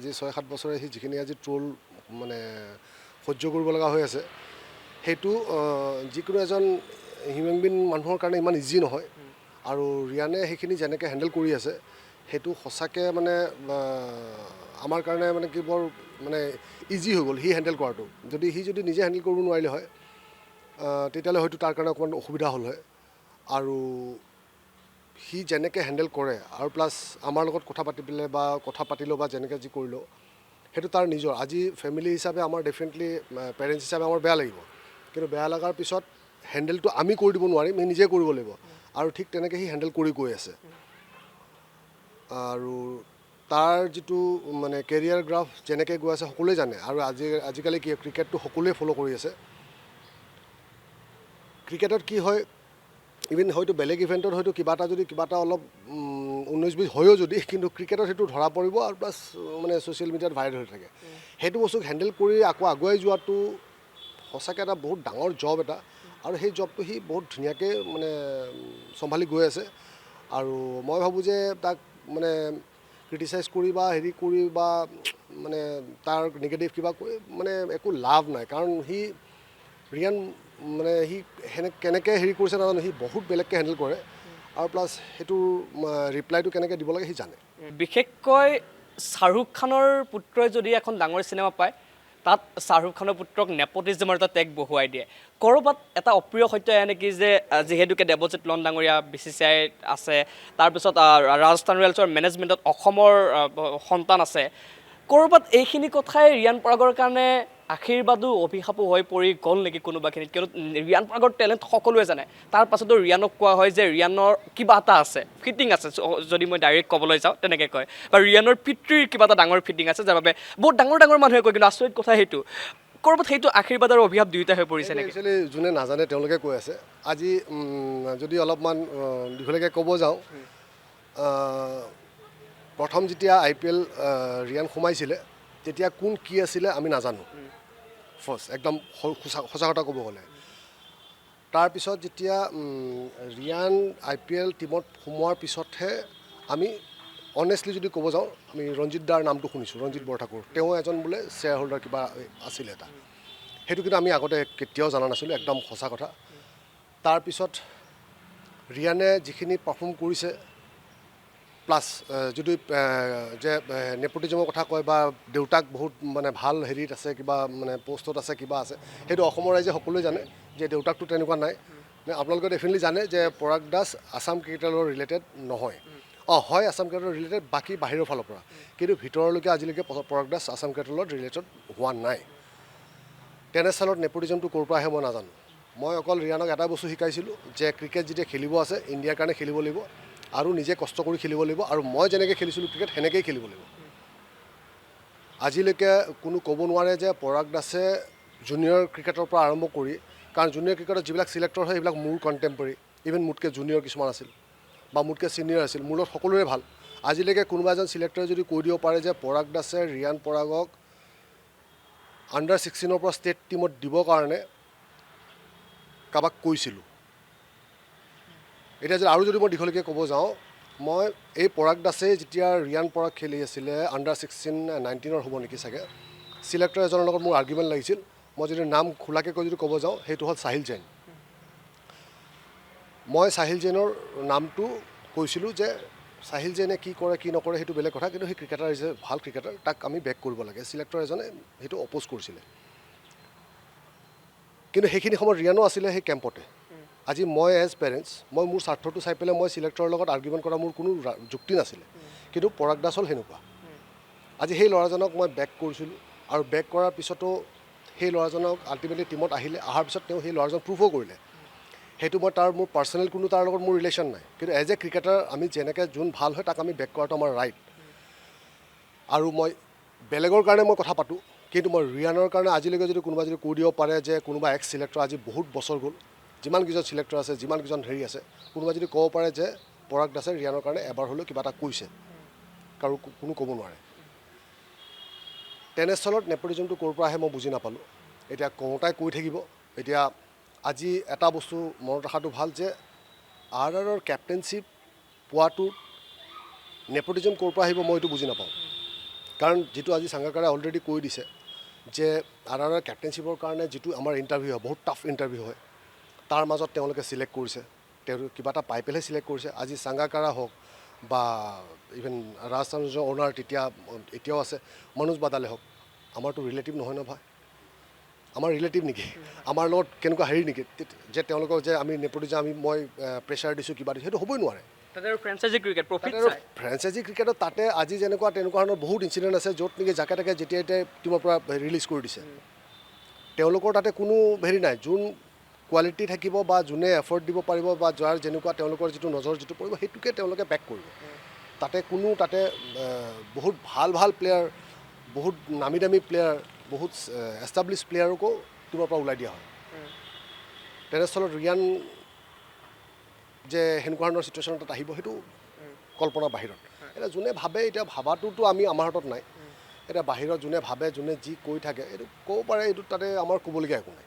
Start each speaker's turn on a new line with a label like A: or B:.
A: আজি 6-7 বছৰে সি যিখিনি আজি ট্ৰল মানে সহ্য কৰিব লগা হৈ আছে সেইটো যিকোনো এজন হিউমেন বিং মানুহৰ কাৰণে ইমান ইজি নহয় আৰু ৰিয়ানে সেইখিনি যেনেকৈ হেণ্ডেল কৰি আছে সেইটো সঁচাকৈ মানে আমাৰ কাৰণে মানে কি বৰ মানে ইজি হৈ গ'ল সি হেণ্ডেল কৰাটো যদি নিজে হেণ্ডেল কৰিব নোৱাৰিলে হয় তেতিয়াহ'লে হয়তো তাৰ কাৰণে অকণমান অসুবিধা হ'ল হয় আৰু সি যেনেকৈ হেণ্ডেল কৰে আৰু প্লাছ আমাৰ লগত কথা পাতি পেলাই বা কথা পাতিলেও বা যেনেকৈ যি কৰিলেও সেইটো তাৰ নিজৰ আজি ফেমিলি হিচাপে আমাৰ ডেফিনেটলি পেৰেণ্টছ হিচাপে আমাৰ বেয়া লাগিব কিন্তু বেয়া লগাৰ পিছত হেণ্ডেলটো আমি কৰি দিব নোৱাৰিম সি নিজে কৰিব লাগিব আৰু ঠিক তেনেকৈ সি হেণ্ডেল কৰি গৈ আছে আৰু তাৰ যিটো মানে কেৰিয়াৰ গ্ৰাফ যেনেকৈ গৈ আছে সকলোৱে জানে আৰু আজিকালি কি ক্ৰিকেটটো সকলোৱে ফ'ল' কৰি আছে ক্ৰিকেটত কি হয় ইভেন হয়তো বেলেগ ইভেণ্টত হয়তো কিবা এটা অলপ 19-20 হয়ও যদি কিন্তু ক্ৰিকেটত সেইটো ধৰা পৰিব আৰু প্লাছ মানে ছ'চিয়েল মিডিয়াত ভাইৰেল হৈ থাকে সেইটো বস্তুক হেণ্ডেল কৰি আকৌ আগুৱাই যোৱাটো সঁচাকৈ এটা বহুত ডাঙৰ জব এটা আৰু সেই জবটো সি বহুত ধুনীয়াকৈ মানে চম্ভালি গৈ আছে আৰু মই ভাবোঁ যে তাক মানে ক্ৰিটিচাইজ কৰি বা হেৰি কৰি বা মানে তাৰ নিগেটিভ কিবা কৰি মানে একো লাভ নাই কাৰণ ৰিয়ান মানে সি কেনেকৈ হেৰি কৰিছে নাজানো সি বহুত বেলেগকৈ হেণ্ডেল কৰে আৰু প্লাছ সেইটোৰ ৰিপ্লাইটো কেনেকৈ দিব লাগে সি জানে
B: বিশেষকৈ শ্বাহৰুখ খানৰ পুত্ৰই যদি এখন ডাঙৰ চিনেমা পায় তাত শ্বাহৰুখ খানৰ পুত্ৰক নেপটিজমৰ এটা টেগ বহুৱাই দিয়ে ক'ৰবাত এটা অপ্ৰিয় সত্য আহে নেকি যে যিহেতুকে দেৱজিৎ লন ডাঙৰীয়া BCCI আছে তাৰপিছত ৰাজস্থান ৰয়েলছৰ মেনেজমেণ্টত অসমৰ সন্তান আছে ক'ৰবাত এইখিনি কথাই ৰিয়ান পৰাগৰ কাৰণে আশীৰ্বাদো অভিশাপো হৈ পৰি গ'ল নেকি কোনোবাখিনিত কিয়নো ৰিয়ান পৰাগৰ টেলেণ্ট সকলোৱে জানে তাৰ পাছতো ৰিয়ানক কোৱা হয় যে ৰিয়ানৰ কিবা এটা আছে ফিটিং আছে যদি মই ডাইৰেক্ট ক'বলৈ যাওঁ তেনেকৈ কয় বা ৰিয়ানৰ পিতৃৰ কিবা এটা ডাঙৰ ফিটিং আছে যাৰ বাবে বহুত ডাঙৰ মানুহে কয় কিন্তু আচৰিত কথা সেইটো ক'ৰবাত সেইটো আশীৰ্বাদ আৰু অভিশাপ দুয়োটা হৈ পৰিছে নেকি
A: একচুৱেলি যোনে নাজানে তেওঁলোকে কৈ আছে আজি যদি অলপমান দীঘলীয়াকৈ ক'ব যাওঁ প্ৰথম যেতিয়া IPL ৰিয়ান সোমাইছিলে তেতিয়া কোন কি আছিলে আমি নাজানো ফাৰ্ষ্ট একদম সঁচা কথা ক'ব গ'লে তাৰপিছত যেতিয়া ৰিয়ান IPL টীমত সোমোৱাৰ পিছতহে আমি অনেষ্টলি যদি ক'ব যাওঁ আমি ৰঞ্জিত দাৰ নামটো শুনিছোঁ ৰঞ্জিত বৰঠাকুৰ তেওঁ এজন বোলে শ্বেয়াৰ হোল্ডাৰ কিবা আছিলে এটা সেইটো কিন্তু আমি আগতে কেতিয়াও জনা নাছিলোঁ একদম সঁচা কথা তাৰপিছত ৰিয়ানে যিখিনি পাৰফৰ্ম কৰিছে প্লাছ যদি যে নেপটিজমৰ কথা কয় বা দেউতাক বহুত মানে ভাল হেৰিত আছে কিবা মানে পষ্টত আছে কিবা আছে সেইটো অসমৰ ৰাইজে সকলোৱে জানে যে দেউতাকটো তেনেকুৱা নাই আপোনালোকে ডেফিনেটলি জানে যে পৰাগ দাস আছাম ক্ৰিকেটৰ লগত ৰিলেটেড নহয় হয় আছাম ক্ৰিকেটৰ ৰিলেটেড বাকী বাহিৰৰ ফালৰ পৰা কিন্তু ভিতৰলৈকে আজিলৈকে পৰাগ দাস আছাম ক্ৰিকেটৰ লগত ৰিলেটেড হোৱা নাই তেনেস্থলত নেপটিজমটো ক'ৰ পৰা আহে মই নাজানো মই অকল ৰিয়ানক এটা বস্তু শিকাইছিলোঁ যে ক্ৰিকেট যেতিয়া খেলিব আছে ইণ্ডিয়াৰ কাৰণে খেলিব লাগিব আৰু নিজে কষ্ট কৰি খেলিব লাগিব আৰু মই যেনেকৈ খেলিছিলোঁ ক্ৰিকেট সেনেকৈয়ে খেলিব লাগিব আজিলৈকে কোনো ক'ব নোৱাৰে যে পৰাগ দাসে জুনিয়ৰ ক্ৰিকেটৰ পৰা আৰম্ভ কৰি কাৰণ জুনিয়ৰ ক্ৰিকেটত যিবিলাক চিলেক্টৰ হয় সেইবিলাক মোৰ কণ্টেম্পৰেৰী ইভেন মোতকৈ জুনিয়ৰ কিছুমান আছিল বা মোতকৈ ছিনিয়ৰ আছিল মোৰ লগত সকলোৰে ভাল আজিলৈকে কোনোবা এজন চিলেক্টৰে যদি কৈ দিব পাৰে যে পৰাগ দাসে ৰিয়ান পৰাগক under-16 পৰা ষ্টেট টীমত দিবৰ কাৰণে কাৰোবাক কৈছিলোঁ এতিয়া যদি মই দীঘলীয়াকৈ ক'ব যাওঁ মই এই পৰাগ দাসে যেতিয়া ৰিয়ান পৰাগ খেলি আছিলে under-16-19 হ'ব নেকি চাগে চিলেক্টৰ এজনৰ লগত মোৰ আৰ্গুমেণ্ট লাগিছিল মই যদি নাম খোলাকৈ যদি ক'ব যাওঁ সেইটো হ'ল সাহিল জৈন মই সাহিল জৈনৰ নামটো কৈছিলোঁ যে সাহিল জৈনে কি কৰে কি নকৰে সেইটো বেলেগ কথা কিন্তু সেই ক্ৰিকেটাৰ ইজ এ ভাল ক্ৰিকেটাৰ তাক আমি বেক কৰিব লাগে চিলেক্টৰ এজনে সেইটো অপ'জ কৰিছিলে কিন্তু সেইখিনি সময়ত ৰিয়ানো আছিলে সেই কেম্পতে আজি মই এজ পেৰেণ্টছ মই মোৰ স্বাৰ্থটো চাই পেলাই মই চিলেক্টৰৰ লগত আৰ্গুমেণ্ট কৰা মোৰ কোনো যুক্তি নাছিলে কিন্তু পৰাগ দাস হ'ল সেনেকুৱা আজি সেই ল'ৰাজনক মই বেক কৰিছিলোঁ আৰু বেক কৰাৰ পিছতো সেই ল'ৰাজনক আল্টিমেটলি টীমত অহাৰ পিছত তেওঁ সেই ল'ৰাজন প্ৰুভো কৰিলে সেইটো মই মোৰ পাৰ্চনেল কোনো তাৰ লগত মোৰ ৰিলেশ্যন নাই কিন্তু এজ এ ক্ৰিকেটাৰ আমি যেনেকৈ যোন ভাল হয় তাক আমি বেক কৰাটো আমাৰ ৰাইট আৰু মই বেলেগৰ কাৰণে মই কথা পাতোঁ কিন্তু মই ৰিয়ানৰ কাৰণে আজিলৈকে যদি কোনোবা যদি কৈ দিব পাৰে যে কোনোবা এক্স চিলেক্টৰ আজি বহুত বছৰ গ'ল যিমান কেইজন চিলেক্টৰ আছে যিমান কেইজন হেৰি আছে কোনোবা যদি ক'ব পাৰে যে পৰাগ দাসে ৰিয়ানৰ কাৰণে এবাৰ হ'লেও কিবা এটা কৈছে কাৰো কোনো ক'ব নোৱাৰে তেনেস্থলত নেপটিজমটো ক'ৰ পৰা আহে মই বুজি নাপালোঁ এতিয়া কওঁতাই কৈ থাকিব এতিয়া আজি এটা বস্তু মনত ৰখাটো ভাল যে RRৰ কেপ্টেইনশ্বিপ পোৱাটো নেপটিজম ক'ৰ পৰা আহিব মই এইটো বুজি নাপাওঁ কাৰণ যিটো আজি সাংগাকাৰে অলৰেডি কৈ দিছে যে RR কেপ্টেইনশ্বিপৰ কাৰণে যিটো আমাৰ ইণ্টাৰভিউ হয় বহুত টাফ ইণ্টাৰভিউ হয় তাৰ মাজত তেওঁলোকে চিলেক্ট কৰিছে তেওঁলোকে কিবা এটা পাই পেলাই চিলেক্ট কৰিছে আজি সাংগাকাৰা হওক বা ইভেন ৰাজস্থানৰ অ'নাৰ এতিয়াও আছে মনোজ বাদালে হওক আমাৰতো ৰিলেটিভ নহয় ন ভাই আমাৰ ৰিলেটিভ নেকি আমাৰ লগত কেনেকুৱা হেৰি নেকি যে তেওঁলোকক যে আমি নেপোটিজম মই প্ৰেছাৰ দিছোঁ কিবা দিছোঁ সেইটো হ'বই নোৱাৰে
B: তাতে আৰু ফ্ৰেঞ্চাইজি ক্ৰিকেট প্ৰফিট চাই
A: ফ্ৰেঞ্চাইজি ক্ৰিকেটত তাতে আজি যেনেকুৱা তেনেকুৱা ধৰণৰ বহুত ইনচিডেণ্ট আছে য'ত নেকি যাকে তাকে যেতিয়া টিমৰ পৰা ৰিলিজ কৰি দিছে তেওঁলোকৰ তাতে কোনো হেৰি নাই যোন কোৱালিটি থাকিব বা যোনে এফৰ্ট দিব পাৰিব বা যাৰ যেনেকুৱা তেওঁলোকৰ যিটো নজৰ যিটো পৰিব সেইটোকে তেওঁলোকে বেক কৰিব তাতে বহুত ভাল প্লেয়াৰ বহুত নামী দামী প্লেয়াৰ বহুত এষ্টাব্লিছ প্লেয়াৰকো টিমৰ পৰা ওলাই দিয়া হয় তেনেস্থলত ৰিয়ান যে সেনেকুৱা ধৰণৰ চিটুৱেশ্যন এটাত আহিব সেইটো কল্পনাৰ বাহিৰত এতিয়া যোনে ভাবে এতিয়া ভাবাটোতো আমাৰ হাতত নাই এতিয়া বাহিৰত যোনে ভাবে যোনে যি কৈ থাকে এইটো ক'ব পাৰে এইটো তাতে আমাৰ ক'বলগীয়া একো নাই